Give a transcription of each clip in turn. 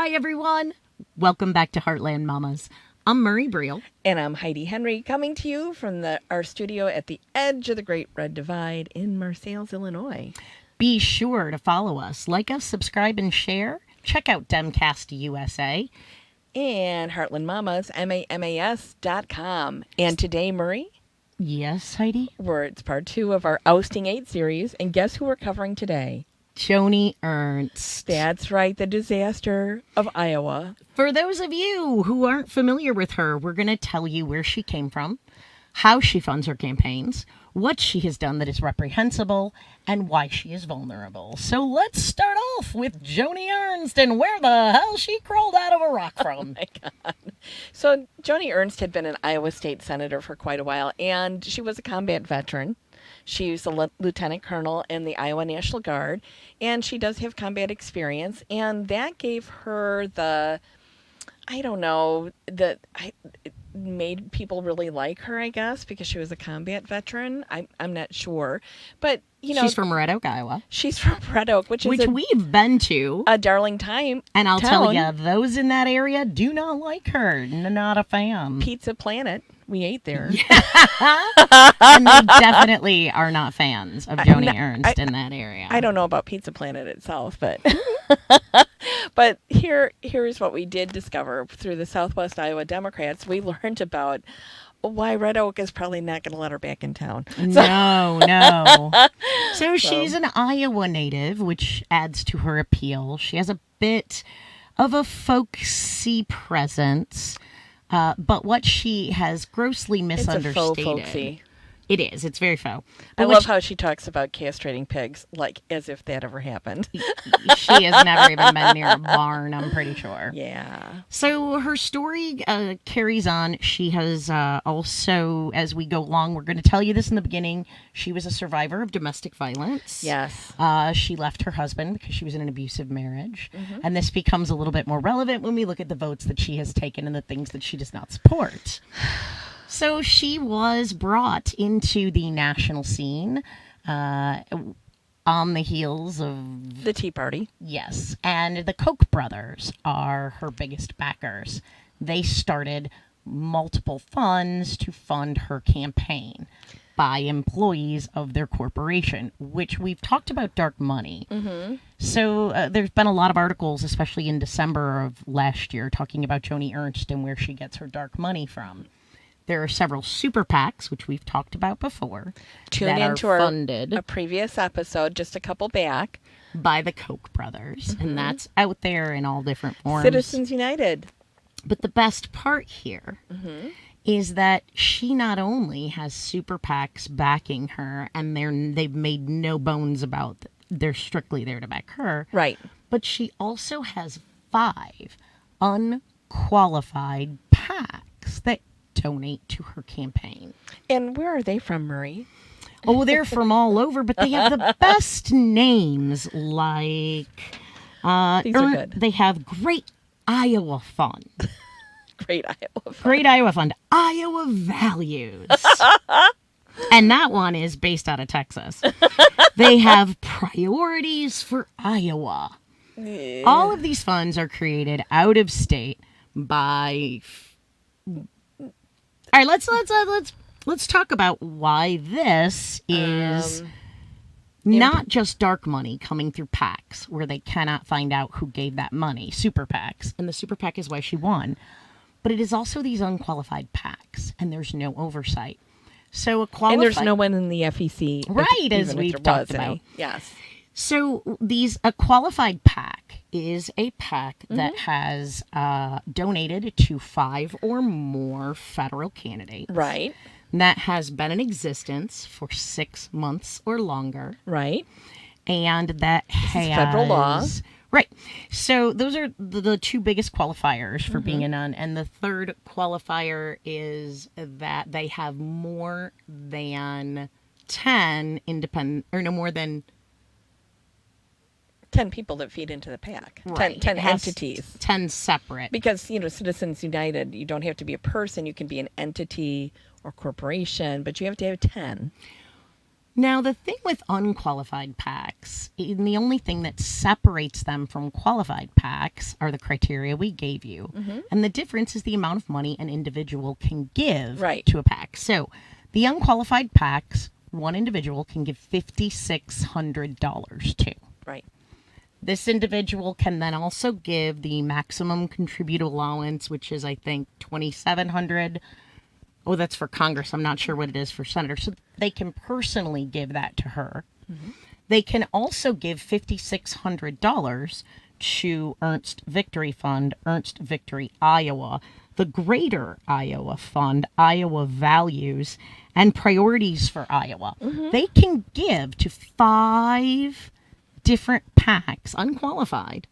Hi, everyone. Welcome back to Heartland Mamas. I'm Murray Briel. And I'm Heidi Henry, coming to you from our studio at the edge of the Great Red Divide in Marseilles, Illinois. Be sure to follow us, like us, subscribe, and share. Check out Demcast USA. And Heartland Mamas, MAMAS.com. And today, Murray? Yes, Heidi? It's part 2 of our Ousting 8 series. And guess who we're covering today? Joni Ernst. That's right, the disaster of Iowa. For those of you who aren't familiar with her, we're going to tell you where she came from, how she funds her campaigns, what she has done that is reprehensible, and why she is vulnerable. So let's start off with Joni Ernst and where the hell she crawled out of a rock from. Oh my God. So Joni Ernst had been an Iowa state senator for quite a while, and she was a combat veteran. She was a lieutenant colonel in the Iowa National Guard, and she does have combat experience, and that gave her it made people really like her, I guess, because she was a combat veteran. I'm not sure. But, she's from Red Oak, Iowa. She's from Red Oak, which we've been to. A darling town. And I'll tell you, those in that area do not like her. Not a fan. Pizza Planet. We ate there. And they definitely are not fans of Joni Ernst in that area. I don't know about Pizza Planet itself, but but here's what we did discover through the Southwest Iowa Democrats. We learned about why Red Oak is probably not going to let her back in town. No. So she's an Iowa native, which adds to her appeal. She has a bit of a folksy presence. But what she has grossly misunderstated. It's a faux folksy. It is. It's very faux. But I love how she talks about castrating pigs, like as if that ever happened. She has never even been near a barn, I'm pretty sure. Yeah. So her story carries on. She has also, as we go along, we're going to tell you this in the beginning, she was a survivor of domestic violence. Yes. She left her husband because she was in an abusive marriage. Mm-hmm. And this becomes a little bit more relevant when we look at the votes that she has taken and the things that she does not support. So she was brought into the national scene on the heels of the Tea Party. Yes. And the Koch brothers are her biggest backers. They started multiple funds to fund her campaign by employees of their corporation, which we've talked about dark money. Mm-hmm. So there's been a lot of articles, especially in December of last year, talking about Joni Ernst and where she gets her dark money from. There are several super PACs, which we've talked about before. Tune into a previous episode, just a couple back. By the Koch brothers. Mm-hmm. And that's out there in all different forms. Citizens United. But the best part here is that she not only has super PACs backing her, and they've made no bones about they're strictly there to back her. Right. But she also has 5 unqualified PACs that donate to her campaign. And where are they from, Murray? Oh, they're from all over, but they have the best names, like these are good. They have Great Iowa Fund. Great Iowa Fund. Great Iowa Fund. Iowa Values. And that one is based out of Texas. They have Priorities for Iowa. Yeah. All of these funds are created out of state by... All right, let's talk about why this is not just dark money coming through PACs where they cannot find out who gave that money, super PACs, and the super PAC is why she won. But it is also these unqualified PACs, and there's no oversight. So and there's no one in the FEC, right? As we've talked about, yes. So a qualified PAC is a PAC that has donated to 5 or more federal candidates. Right. That has been in existence for 6 months or longer. Right. And that has federal law. Right. So those are the 2 biggest qualifiers for being a nun. And the third qualifier is that they have more than 10 independent, or no more than 10 people that feed into the PAC. Right. 10 entities. 10 separate. Because, Citizens United, you don't have to be a person. You can be an entity or corporation, but you have to have 10. Now, the thing with unqualified packs, and the only thing that separates them from qualified packs are the criteria we gave you. And the difference is the amount of money an individual can give to a pack. So the unqualified packs, one individual can give $5,600 to. Right. This individual can then also give the maximum contributed allowance, which is, I think, $2,700. Oh, that's for Congress. I'm not sure what it is for senators. So they can personally give that to her. They can also give $5,600 to Ernst Victory Fund, Ernst Victory Iowa, the Greater Iowa Fund, Iowa Values, and Priorities for Iowa. They can give to 5 different PACs, unqualified,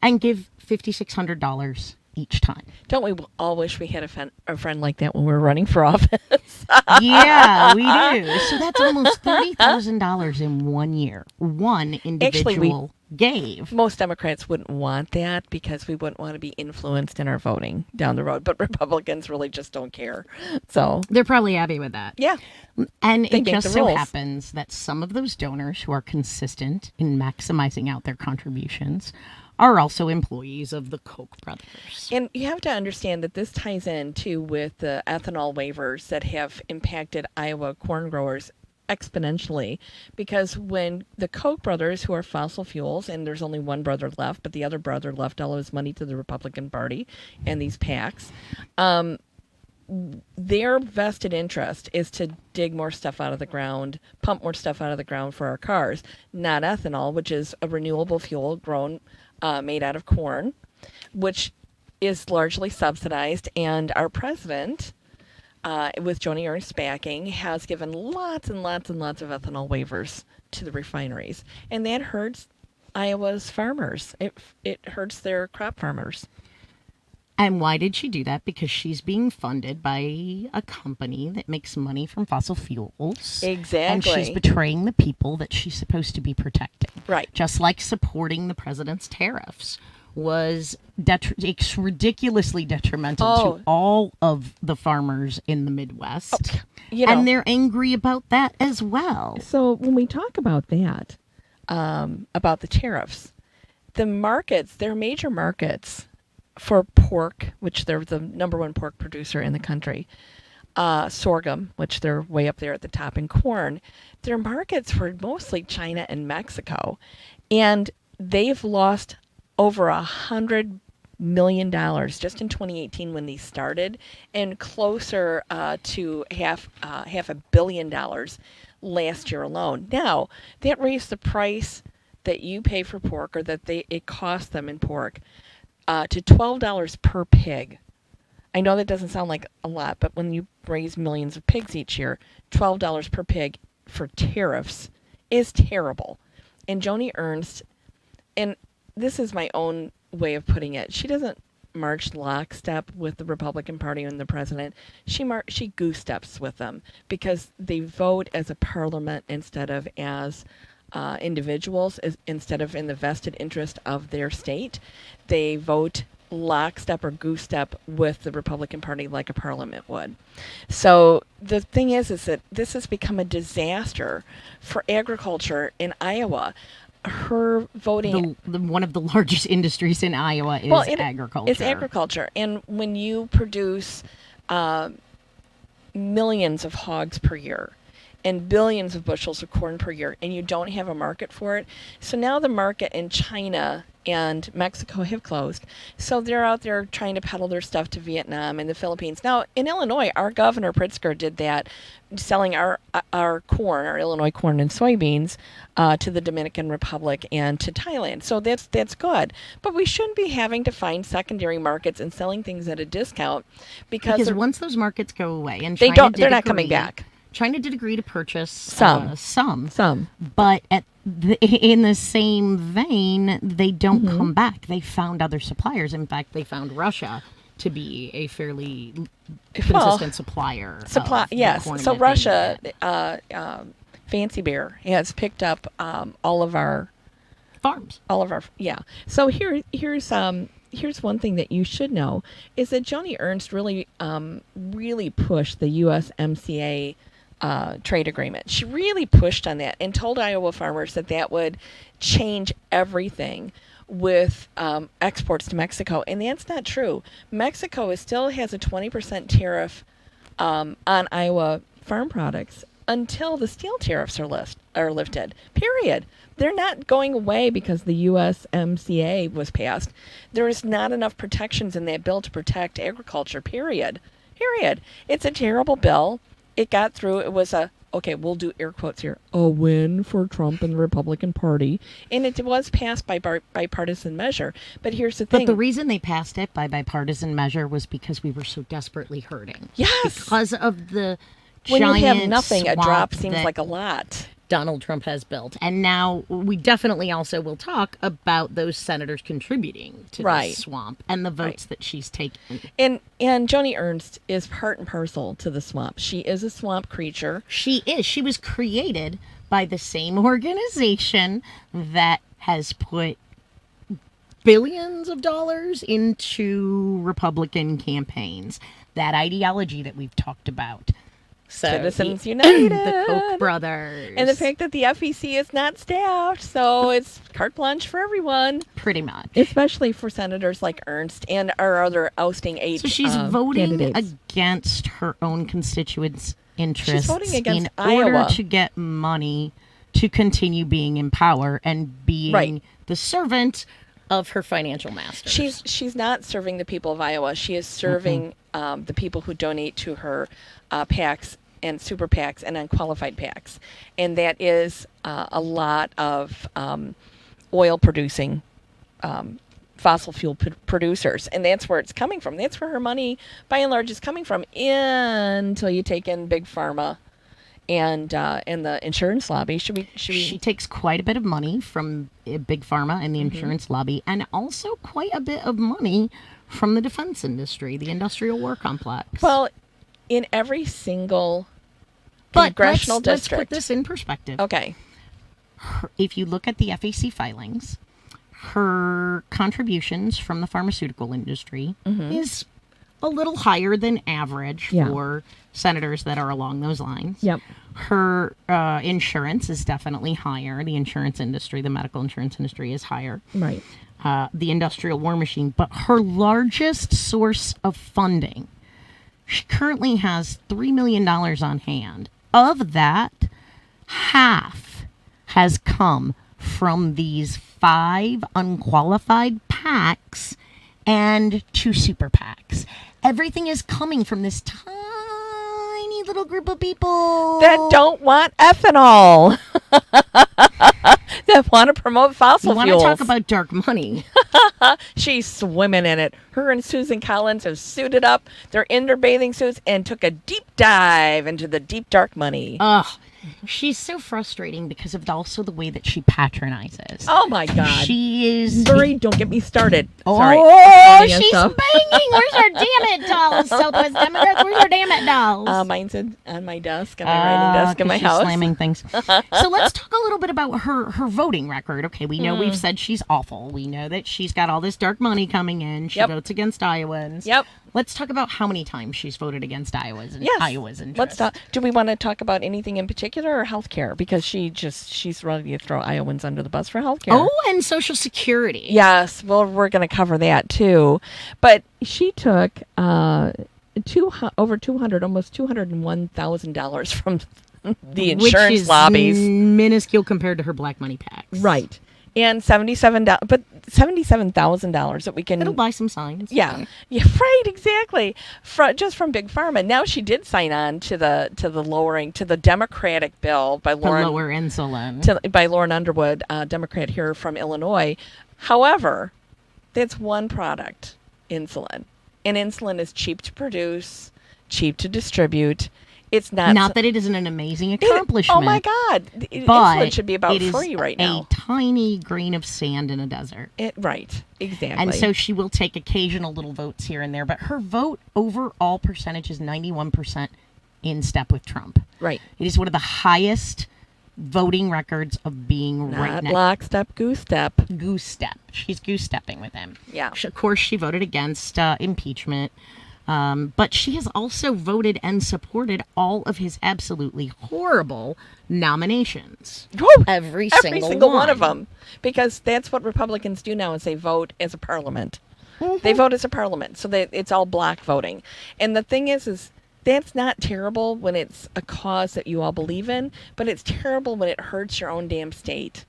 and give $5,600 each time. Don't we all wish we had a friend like that when we were running for office? Yeah, we do. So that's almost $30,000 in 1 year. One individual gave. Most Democrats wouldn't want that because we wouldn't want to be influenced in our voting down the road. But Republicans really just don't care. So they're probably happy with that. Yeah. And it just so happens that some of those donors who are consistent in maximizing out their contributions are also employees of the Koch brothers. And you have to understand that this ties in, too, with the ethanol waivers that have impacted Iowa corn growers exponentially, because when the Koch brothers, who are fossil fuels, and there's only one brother left, but the other brother left all of his money to the Republican Party and these PACs, their vested interest is to dig more stuff out of the ground, pump more stuff out of the ground for our cars, not ethanol, which is a renewable fuel grown made out of corn, which is largely subsidized. And our president, with Joni Ernst backing, has given lots and lots and lots of ethanol waivers to the refineries. And that hurts Iowa's farmers. It hurts their crop farmers. And why did she do that? Because she's being funded by a company that makes money from fossil fuels. Exactly. And she's betraying the people that she's supposed to be protecting. Right. Just like supporting the president's tariffs was ridiculously detrimental to all of the farmers in the Midwest. And they're angry about that as well. So when we talk about that, about the tariffs, the markets, they're major markets for pork, which they're the number one pork producer in the country, sorghum, which they're way up there at the top, and corn. Their markets for mostly China and Mexico. And they've lost over $100 million just in 2018 when these started, and closer to half $500 million last year alone. Now, that raised the price that you pay for pork, or that it costs them in pork, to $12 per pig. I know that doesn't sound like a lot, but when you raise millions of pigs each year, $12 per pig for tariffs is terrible. And Joni Ernst, and this is my own way of putting it, she doesn't march lockstep with the Republican Party and the president. She goose steps with them because they vote as a parliament instead of as individuals, instead of in the vested interest of their state. They vote lockstep or goose step with the Republican Party like a parliament would. So the thing is that this has become a disaster for agriculture in Iowa. Her voting, one of the largest industries in Iowa is agriculture. It's agriculture. And when you produce millions of hogs per year and billions of bushels of corn per year, and you don't have a market for it. So now the market in China and Mexico have closed. So they're out there trying to peddle their stuff to Vietnam and the Philippines. Now, in Illinois, our governor, Pritzker, did that, selling our corn, our Illinois corn and soybeans, to the Dominican Republic and to Thailand. So that's good. But we shouldn't be having to find secondary markets and selling things at a discount because once those markets go away, and they're not coming back. China did agree to purchase some, but in the same vein, they don't come back. They found other suppliers. In fact, they found Russia to be a fairly consistent supplier. Yes. So Russia, Fancy Bear, has picked up all of our farms. So here's one thing that you should know is that Joni Ernst really pushed the USMCA trade agreement. She really pushed on that and told Iowa farmers that that would change everything with exports to Mexico. And that's not true. Mexico still has a 20% tariff on Iowa farm products until the steel tariffs are lifted. Period. They're not going away because the USMCA was passed. There is not enough protections in that bill to protect agriculture. Period. It's a terrible bill. It got through. It was we'll do air quotes here, a win for Trump and the Republican Party. And it was passed by bipartisan measure. But here's the thing. But the reason they passed it by bipartisan measure was because we were so desperately hurting. Yes. Because of the when giant you have nothing, a drop swamp seems that like a lot. Donald Trump has built. And now we definitely also will talk about those senators contributing to this swamp and the votes that she's taken. And Joni Ernst is part and parcel to the swamp. She is a swamp creature. She is. She was created by the same organization that has put billions of dollars into Republican campaigns. That ideology that we've talked about. So Citizens United. The Koch brothers. And the fact that the FEC is not staffed, so it's carte blanche for everyone. Pretty much. Especially for senators like Ernst and our other ousting 8 So she's voting candidates. against her own constituents' interests She's voting against in order Iowa. to get money to continue being in power and being the servant of her financial masters. She's not serving the people of Iowa. She is serving the people who donate to her PACs and super PACs and unqualified PACs. And that is a lot of oil producing fossil fuel producers. And that's where it's coming from. That's where her money, by and large, is coming from until you take in Big Pharma and the insurance lobby. She takes quite a bit of money from Big Pharma and the insurance lobby, and also quite a bit of money from the defense industry, the industrial war complex. Well, in every single congressional district. Let's put this in perspective. Okay. If you look at the FAC filings, her contributions from the pharmaceutical industry is a little higher than average for senators that are along those lines. Yep. Her insurance is definitely higher. The insurance industry, the medical insurance industry is higher. Right. The industrial war machine. But her largest source of funding, she currently has $3 million on hand. Of that, half has come from these 5 unqualified PACs and 2 super PACs. Everything is coming from this tiny little group of people that don't want ethanol, that want to promote fossil fuels. You want to talk about dark money. She's swimming in it. Her and Susan Collins have suited up. They're in their bathing suits and took a deep dive into the deep, dark money. Ugh. She's so frustrating because of also the way that she patronizes. Oh, my God. She is... Sorry, don't get me started. Sorry. Oh, she's banging. Where's our damn it dolls, Southwest Democrats? Where's our damn it dolls? Mine's on my desk, on my writing desk in my house. Slamming things. So let's talk a little bit about her voting record. Okay, we know we've said she's awful. We know that she's got all this dark money coming in. She votes against Iowans. Yep. Let's talk about how many times she's voted against Iowa's interests. Let's talk. Do we want to talk about anything in particular or healthcare? Because she's ready to throw Iowans under the bus for healthcare. Oh, and Social Security. Yes, well, we're going to cover that too. But she took over $200, almost $201,000 from the insurance which is lobbies. Minuscule compared to her black money packs. Right. And $77,000 that we can. It'll buy some signs. Yeah, right, exactly. Just from Big Pharma. Now she did sign on to the lowering to the Democratic bill by Lauren. To lower insulin. By Lauren Underwood, Democrat here from Illinois. However, that's one product, insulin, and insulin is cheap to produce, cheap to distribute. It's not that it isn't an amazing accomplishment. Oh my God! Insulin should be about free right now. A tiny grain of sand in a desert. Right, exactly. And so she will take occasional little votes here and there, but her vote overall percentage is 91% in step with Trump. Right. It is one of the highest voting records of being right now. Lockstep, goose step. Goose step. She's goose stepping with him. Yeah. Of course, she voted against impeachment. But she has also voted and supported all of his absolutely horrible nominations. Woo! Every Every single one of one. them. Because that's what Republicans do now is they vote as a parliament. Mm-hmm. They vote as a parliament. So it's all block voting. And the thing is that's not terrible when it's a cause that you all believe in, but it's terrible when it hurts your own damn state.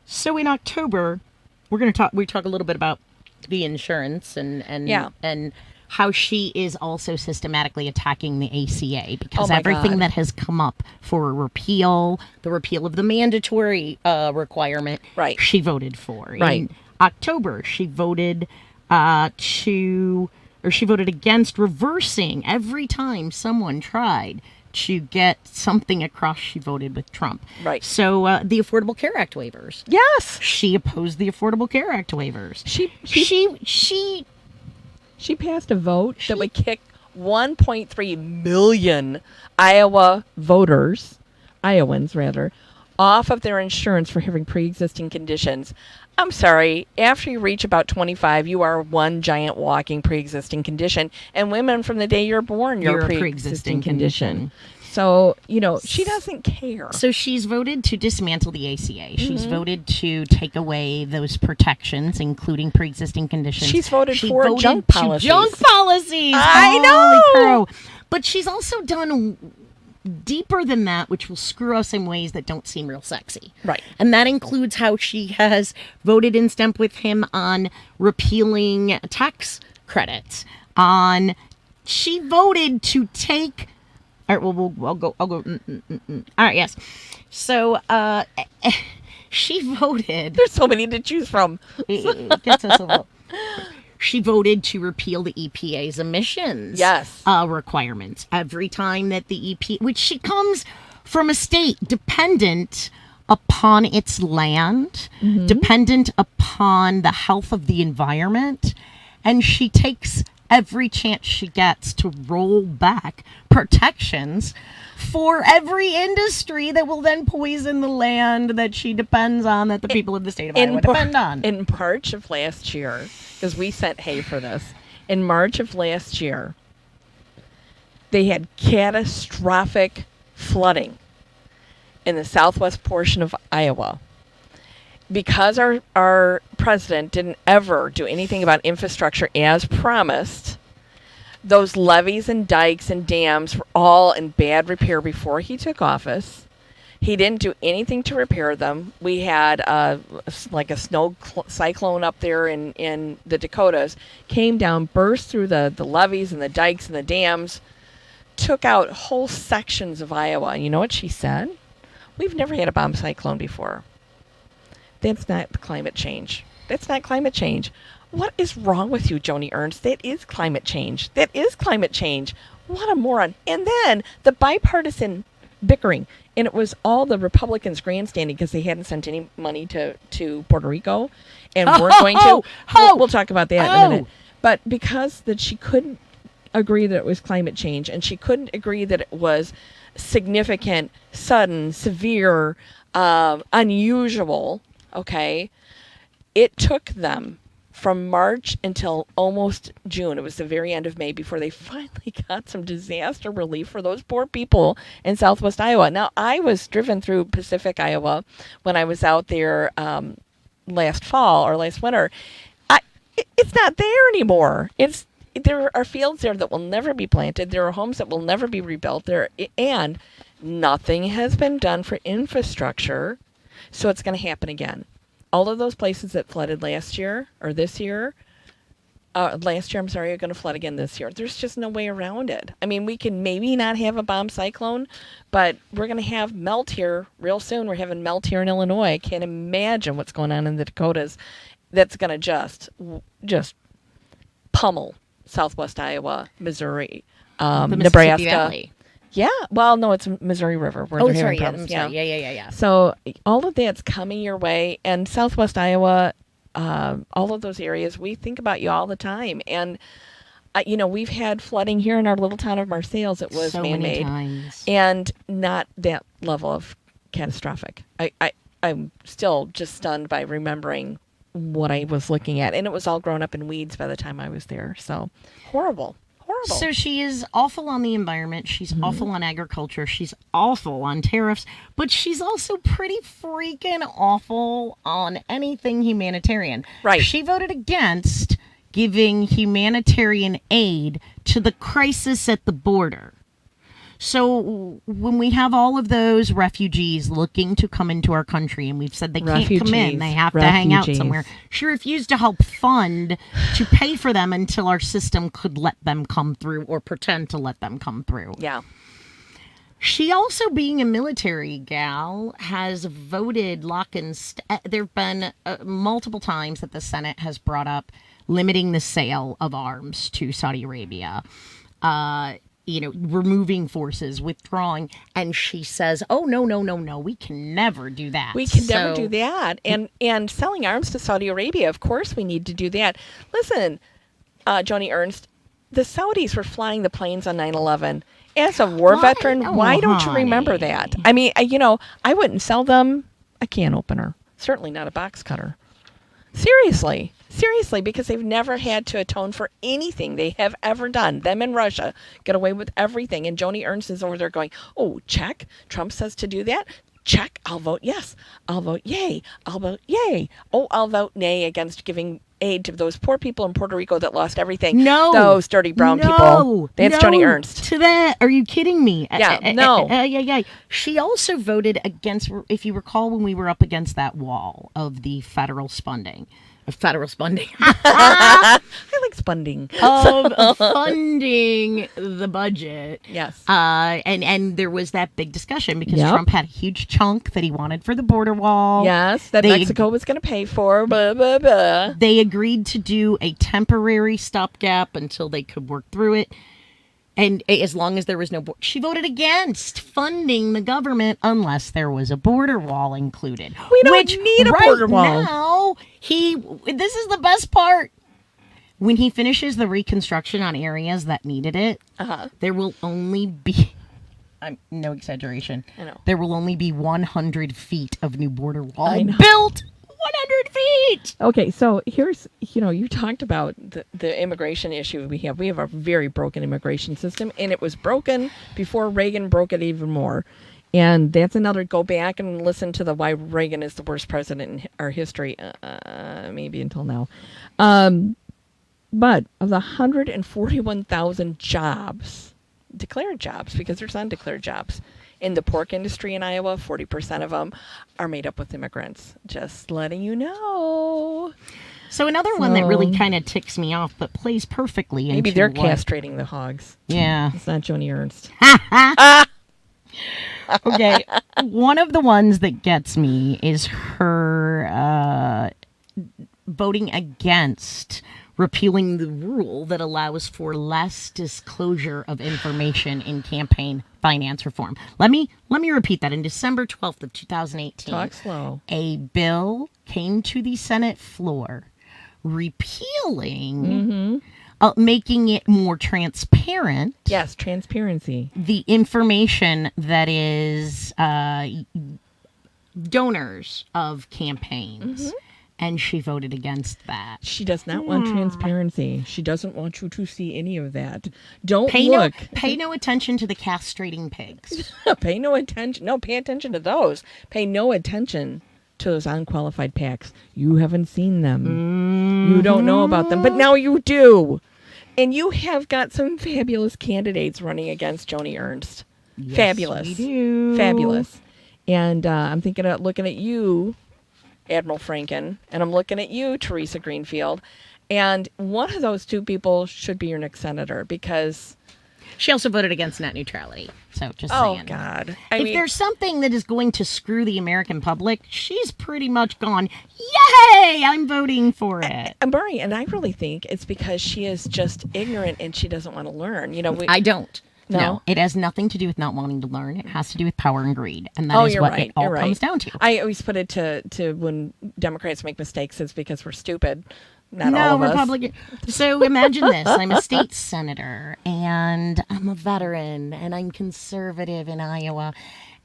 So in October, we talk a little bit about the insurance and how she is also systematically attacking the ACA because everything God. that has come up for the repeal of the mandatory requirement, right, she voted for. Right. In October, she voted she voted against reversing every time someone tried to get something across. She voted with Trump. Right. So the Affordable Care Act waivers. Yes. She opposed the Affordable Care Act waivers. She passed a vote that would kick 1.3 million Iowans, off of their insurance for having pre-existing conditions. I'm sorry, after you reach about 25, you are one giant walking pre-existing condition. And women from the day you're born, you're a pre-existing condition. So, she doesn't care. So she's voted to dismantle the ACA. She's voted to take away those protections, including pre-existing conditions. She's voted for junk policies. I know! Holy crow. But she's also done deeper than that, which will screw us in ways that don't seem real sexy. Right. And that includes how she has voted in step with him on repealing tax credits. She voted to take... All right, well, I'll go. All right, yes. So, she voted... There's so many to choose from. It gets us a little... She voted to repeal the EPA's emissions requirements. Every time that the EPA... Which she comes from a state dependent upon its land, dependent upon the health of the environment, and she takes every chance she gets to roll back protections for every industry that will then poison the land that she depends on, that the people of the state of Iowa depend on. In March of last year, because we sent hay for this, in March of last year, they had catastrophic flooding in the southwest portion of Iowa. Because our president didn't ever do anything about infrastructure as promised, those levees and dikes and dams were all in bad repair before he took office. He didn't do anything to repair them. We had like a snow cyclone up there in the Dakotas, came down, burst through the levees and the dikes and the dams, took out whole sections of Iowa. And you know what she said? We've never had a bomb cyclone before. That's not climate change. That's not climate change. What is wrong with you, Joni Ernst? That is climate change. That is climate change. What a moron. And then the bipartisan bickering. And it was all the Republicans grandstanding because they hadn't sent any money to Puerto Rico. And we're going to. We'll talk about that in a minute. But because that she couldn't agree that it was climate change, and she couldn't agree that it was significant, sudden, severe, unusual, okay, it took them from March until almost June. It was the very end of May before they finally got some disaster relief for those poor people in southwest Iowa. Now, I was driven through Pacific Iowa when I was out there last fall or last winter. It's not there anymore. There are fields there that will never be planted. There are homes that will never be rebuilt there, and nothing has been done for infrastructure, so it's going to happen again. All of those places that flooded last year, or this year, are going to flood again this year. There's just no way around it. I mean, we can maybe not have a bomb cyclone, but we're going to have melt here real soon. We're having melt here in Illinois. I can't imagine what's going on in the Dakotas. That's going to just pummel southwest Iowa, Missouri, Nebraska. Valley. Yeah, well, no, it's Missouri River where they're having problems. Yeah. So all of that's coming your way, and southwest Iowa, all of those areas, we think about you all the time. And we've had flooding here in our little town of Marseilles. It was so man-made, many times. and not that level of catastrophic. I'm still just stunned by remembering what I was looking at, and it was all grown up in weeds by the time I was there. So horrible. horrible. So she is awful on the environment. She's awful on agriculture. She's awful on tariffs. But she's also pretty freaking awful on anything humanitarian. Right. She voted against giving humanitarian aid to the crisis at the border. So when we have all of those refugees looking to come into our country, and we've said they can't come in, they have to hang out somewhere, she refused to help fund to pay for them until our system could let them come through or pretend to let them come through. Yeah. She also, being a military gal, has voted there have been multiple times that the Senate has brought up limiting the sale of arms to Saudi Arabia. Removing forces, withdrawing. And she says, oh, no, we can never do that. We can never do that. And selling arms to Saudi Arabia, of course we need to do that. Listen, Joni Ernst, the Saudis were flying the planes on 9/11. As a war veteran, why don't you remember that? I mean, I wouldn't sell them a can opener. Certainly not a box cutter. Seriously, because they've never had to atone for anything they have ever done. Them and Russia get away with everything. And Joni Ernst is over there going, oh, check. Trump says to do that. Check. I'll vote yes. I'll vote yay. I'll vote yay. Oh, I'll vote nay against giving aid to those poor people in Puerto Rico that lost everything. No. Those dirty brown people. That's Joni Ernst. To that. Are you kidding me? Yeah, no. Yeah. She also voted against, if you recall, when we were up against that wall of the federal funding. I like spunding. Of funding the budget. Yes. And there was that big discussion because Trump had a huge chunk that he wanted for the border wall. Yes, that Mexico was going to pay for. Blah, blah, blah. They agreed to do a temporary stopgap until they could work through it. And as long as there was no border, she voted against funding the government unless there was a border wall included. We don't need a border wall. Now, this is the best part. When he finishes the reconstruction on areas that needed it, there will only be, no exaggeration, I know. there will only be 100 feet of new border wall built. 100 feet! Okay, so here's, you talked about the immigration issue we have. We have a very broken immigration system, and it was broken before Reagan broke it even more. And that's another, go back and listen to why Reagan is the worst president in our history, maybe until now. But of the 141,000 jobs, declared jobs, because there's undeclared jobs, in the pork industry in Iowa, 40% of them are made up with immigrants. Just letting you know. So another one that really kind of ticks me off, but plays perfectly. Maybe they're castrating the hogs. Yeah. It's not Joni Ernst. Okay. One of the ones that gets me is her voting against repealing the rule that allows for less disclosure of information in campaign finance reform. Let me repeat that. In December 12th of 2018, talk slow. A bill came to the Senate floor repealing, making it more transparent. Yes, transparency. The information that is donors of campaigns. And she voted against that. She does not want transparency. She doesn't want you to see any of that. Don't pay look. Pay no attention to the castrating pigs. Pay no attention. No, pay attention to those. Pay no attention to those unqualified PACs. You haven't seen them. You don't know about them, but now you do. And you have got some fabulous candidates running against Joni Ernst. Yes, fabulous. We do. Fabulous. And I'm looking at you, Admiral Franken, and I'm looking at you, Teresa Greenfield, and one of those two people should be your next senator because she also voted against net neutrality. So just saying. Oh God! If there's something that is going to screw the American public, she's pretty much gone. Yay! I'm voting for it. Murray, and I really think it's because she is just ignorant and she doesn't want to learn. I don't. No, it has nothing to do with not wanting to learn. It has to do with power and greed, and that is what it all comes down to. I always put it to when Democrats make mistakes, it's because we're stupid. Not all of Republican. So imagine this: I'm a state senator, and I'm a veteran, and I'm conservative in Iowa,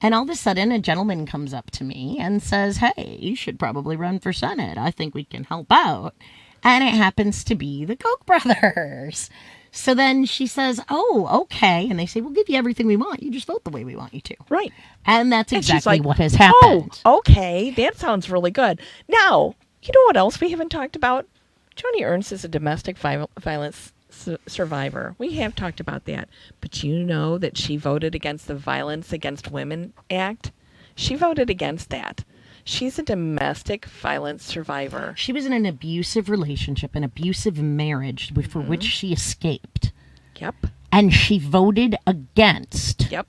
and all of a sudden, a gentleman comes up to me and says, "Hey, you should probably run for Senate. I think we can help out." And it happens to be the Koch brothers. So then she says, oh, okay. And they say, we'll give you everything we want. You just vote the way we want you to. Right. And that's And she's exactly like, what has happened. Oh, okay. That sounds really good. Now, you know what else we haven't talked about? Joni Ernst is a domestic violence survivor. We have talked about that. But you know that she voted against the Violence Against Women Act? She voted against that. She's a domestic violence survivor. She was in an abusive relationship, an abusive marriage for which she escaped. Yep. And she voted against Yep.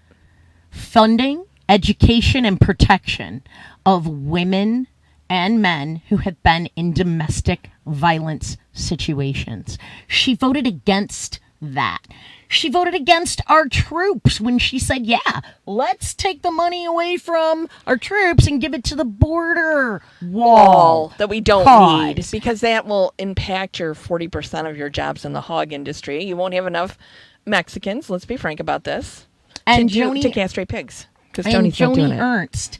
funding, education, and protection of women and men who have been in domestic violence situations. She voted against that. She voted against our troops when she said, yeah, let's take the money away from our troops and give it to the border wall That we don't cause. need, because that will impact your 40% of your jobs in the hog industry. You won't have enough Mexicans, let's be frank about this, And to castrate pigs. Because And Joni's not doing Joni it. Ernst,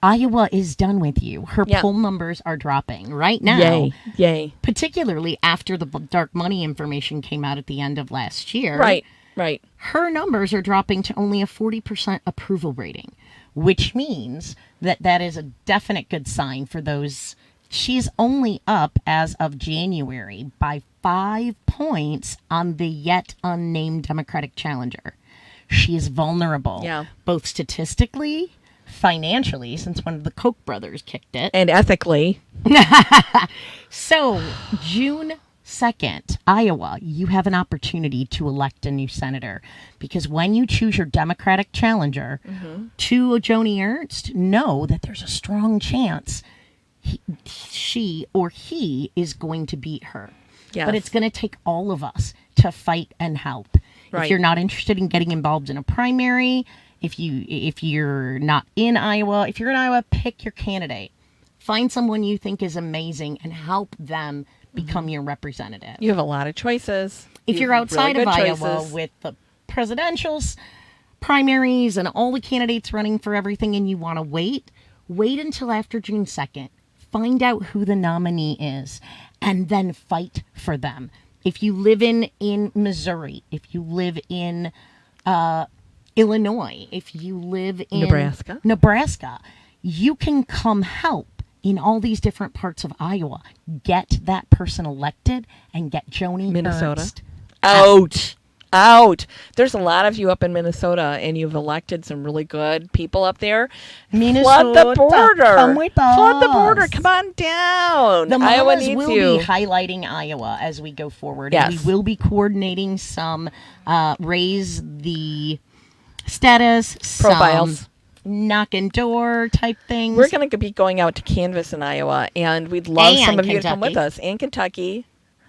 Iowa is done with you. Her Yeah. poll numbers are dropping right now. Yay. Yay. Particularly after the dark money information came out at the end of last year. Right. Right. Her numbers are dropping to only a 40% approval rating, which means that that is a definite good sign for those. She's only up as of January by 5 points on the yet unnamed Democratic challenger. She is vulnerable, Yeah. both statistically, financially, since one of the Koch brothers kicked it. And ethically. So, June 2nd, Iowa, you have an opportunity to elect a new senator. Because when you choose your Democratic challenger to Joni Ernst, know that there's a strong chance she or he is going to beat her. Yes. But it's going to take all of us to fight and help. Right. If you're not interested in getting involved in a primary, if you're not in Iowa, if you're in Iowa, pick your candidate. Find someone you think is amazing and help them become your representative. You have a lot of choices. If You you're have outside really of good Iowa choices. with the presidentials, primaries, and all the candidates running for everything, and you want to wait until after June 2nd. Find out who the nominee is, and then fight for them. If you live in Missouri, if you live in Illinois, if you live in Nebraska, you can come help in all these different parts of Iowa. Get that person elected and get Joni Minnesota. Ernst Out. There's a lot of you up in Minnesota, and you've elected some really good people up there. Flood the border. Come with us. Flood the border. Come on down. The Iowa mamas needs will you. be highlighting Iowa as we go forward. Yes. And we will be coordinating some raise the status, Profiles. some knock and door type things. We're going to be going out to canvass in Iowa, and we'd love And some of you to come Kentucky. with us. And Kentucky.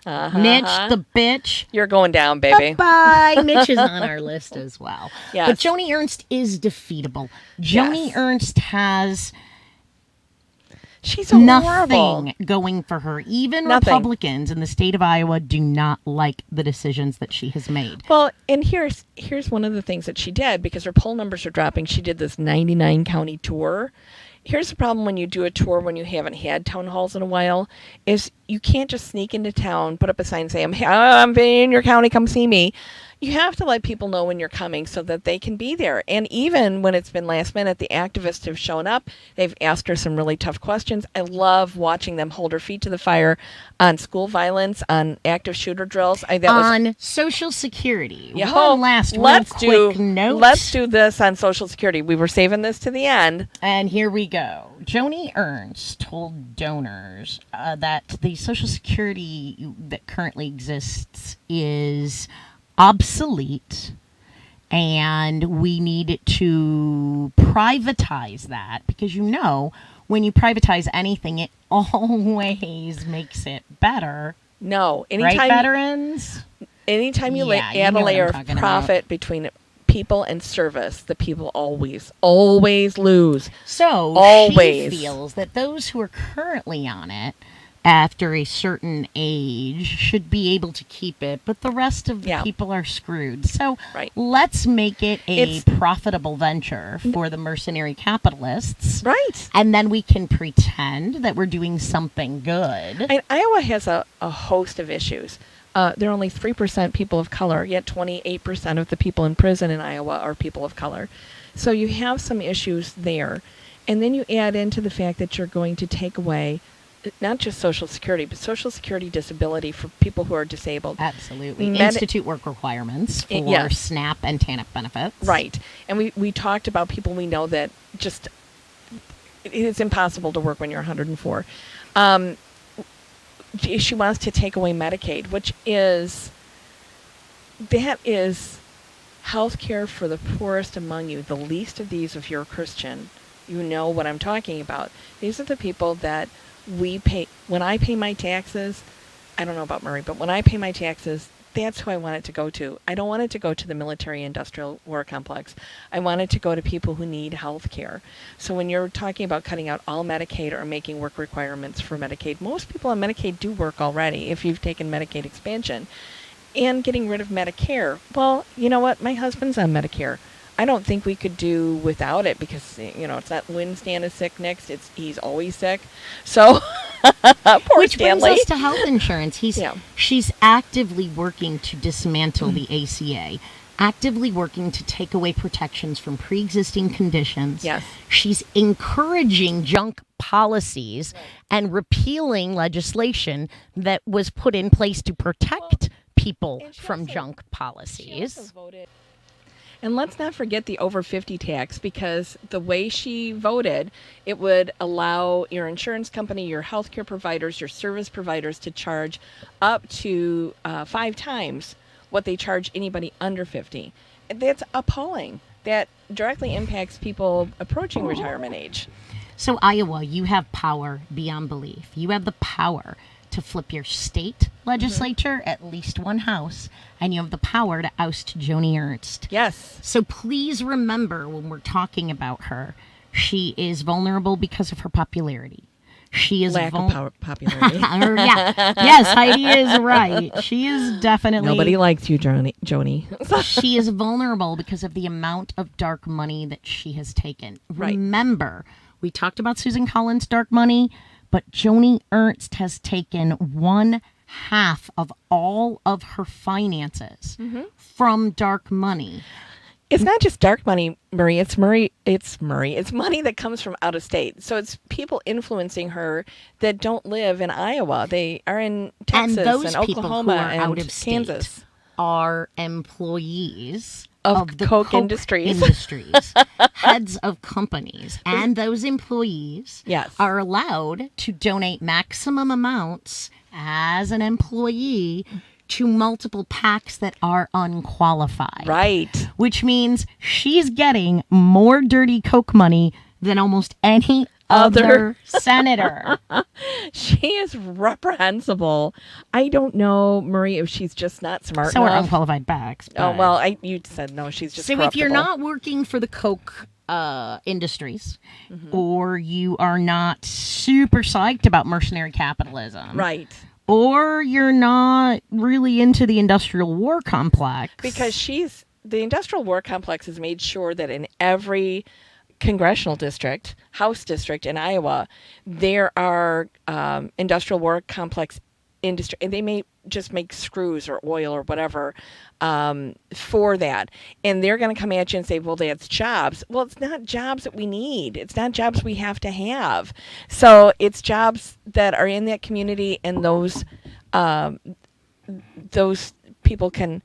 Mitch the bitch. You're going down, baby. Bye. Mitch is on our list as well. Yes. But Joni Ernst is defeatable. Joni Yes. Ernst has She's horrible. nothing going for her. Even Nothing. Republicans in the state of Iowa do not like the decisions that she has made. Well, and here's one of the things that she did, because her poll numbers are dropping. She did this 99 county tour. Here's the problem when you do a tour when you haven't had town halls in a while, is you can't just sneak into town, put up a sign, and say, I'm in your county, come see me. You have to let people know when you're coming so that they can be there. And even when it's been last minute, the activists have shown up. They've asked her some really tough questions. I love watching them hold her feet to the fire on school violence, on active shooter drills. On Social Security. Yeah, One last real quick note. Let's do this on Social Security. We were saving this to the end. And here we go. Joni Ernst told donors that the Social Security that currently exists is obsolete, and we need to privatize that, because when you privatize anything, it always makes it better. No, Right, veterans? anytime you Yeah, you add know a what layer I'm of talking profit between people and service, the people always lose. So Always. she feels that those who are currently on it after a certain age should be able to keep it, but the rest of the people are screwed. So let's make it a profitable venture for the mercenary capitalists. Right. And then we can pretend that we're doing something good. And Iowa has a host of issues. There are only 3% people of color, yet 28% of the people in prison in Iowa are people of color. So you have some issues there. And then you add into the fact that you're going to take away not just Social Security, but Social Security disability for people who are disabled. Absolutely. Institute work requirements for SNAP and TANF benefits. Right. And we talked about people we know that just, it's impossible to work when you're 104. She wants to take away Medicaid, which is health care for the poorest among you. The least of these, if you're a Christian, you know what I'm talking about. These are the people that we pay. When I pay my taxes, I don't know about Murray, but when I pay my taxes, that's who I want it to go to. I don't want it to go to the military-industrial war complex. I want it to go to people who need health care. So when you're talking about cutting out all Medicaid or making work requirements for Medicaid, most people on Medicaid do work already if you've taken Medicaid expansion. And getting rid of Medicare. Well, you know what? My husband's on Medicare. I don't think we could do without it because, it's not when Stan is sick next, he's always sick. So, poor Which Stanley. brings us to health insurance. She's actively working to dismantle the ACA, actively working to take away protections from pre-existing conditions. Yes. She's encouraging junk policies and repealing legislation that was put in place to protect people from junk policies. And let's not forget the over 50 tax, because the way she voted, it would allow your insurance company, your healthcare providers, your service providers to charge up to 5 times what they charge anybody under 50. That's appalling. That directly impacts people approaching retirement age. So Iowa, you have power beyond belief. You have the power to flip your state legislature, at least one house, and you have the power to oust Joni Ernst. Yes. So please remember when we're talking about her, she is vulnerable because of her popularity. She is lack of popularity. Yes, Heidi is right. She is definitely... Nobody likes you, Joni. She is vulnerable because of the amount of dark money that she has taken. Right. Remember, we talked about Susan Collins' dark money, but Joni Ernst has taken 1/2 of all of her finances from dark money. It's not just dark money, Marie. It's Murray. It's money that comes from out of state. So it's people influencing her that don't live in Iowa. They are in Texas and those and people Oklahoma who are and out of Kansas. State are employees of the Koch Industries. Heads of companies. And those employees are allowed to donate maximum amounts as an employee to multiple PACs that are unqualified. Right. Which means she's getting more dirty Koch money than almost any other senator. She is reprehensible. I don't know, Marie, if she's just not smart so enough. So are unqualified PACs. Oh, well, you said no, she's just So if you're not working for the Koch Industries, or you are not super psyched about mercenary capitalism. Right. Or you're not really into the industrial war complex. Because the industrial war complex has made sure that in every congressional district, House district in Iowa, there are industrial war complex industry, and they may just make screws or oil or whatever for that. And they're going to come at you and say, well, that's jobs. Well, it's not jobs that we need. It's not jobs we have to have. So it's jobs that are in that community, and those people can...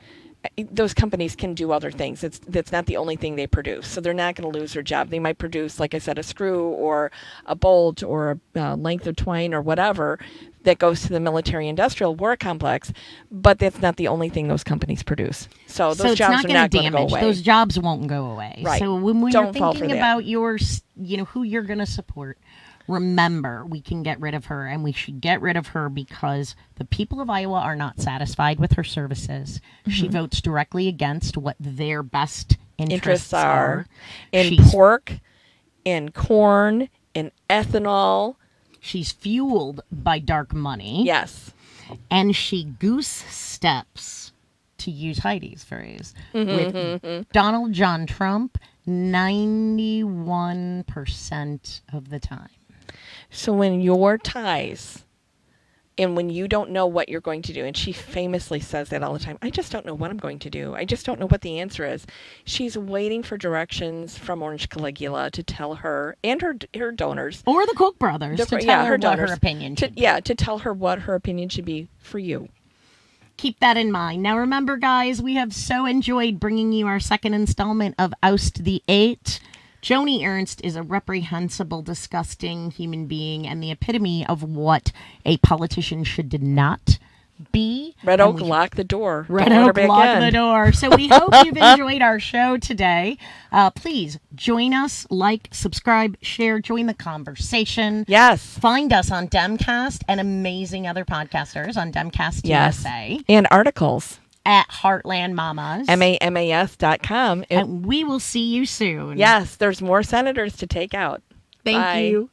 Those companies can do other things. That's not the only thing they produce. So they're not going to lose their job. They might produce, like I said, a screw or a bolt or a length of twine or whatever that goes to the military-industrial war complex, but that's not the only thing those companies produce. So those jobs are not going to go away. Those jobs won't go away. Right. So when you're thinking about who you're going to support, remember, we can get rid of her, and we should get rid of her because the people of Iowa are not satisfied with her services. She votes directly against what their best interests are. In pork, in corn, in ethanol. She's fueled by dark money. Yes. And she goose steps, to use Heidi's phrase, with Donald John Trump 91% of the time. So when your ties, and when you don't know what you're going to do, and she famously says that all the time, I just don't know what I'm going to do. I just don't know what the answer is. She's waiting for directions from Orange Caligula to tell her, and her donors. Or the Koch brothers, to tell her what her opinion should be. Yeah, to tell her what her opinion should be for you. Keep that in mind. Now remember, guys, we have so enjoyed bringing you our second installment of Oust the Eight. Joni Ernst is a reprehensible, disgusting human being and the epitome of what a politician should not be. Red Oak, lock the door. Red Oak, lock the door. So we hope you've enjoyed our show today. Please join us, like, subscribe, share, join the conversation. Yes. Find us on Demcast and amazing other podcasters on Demcast USA. And articles. At Heartland Mamas. MAMAS.com. And we will see you soon. Yes, there's more senators to take out. Thank you.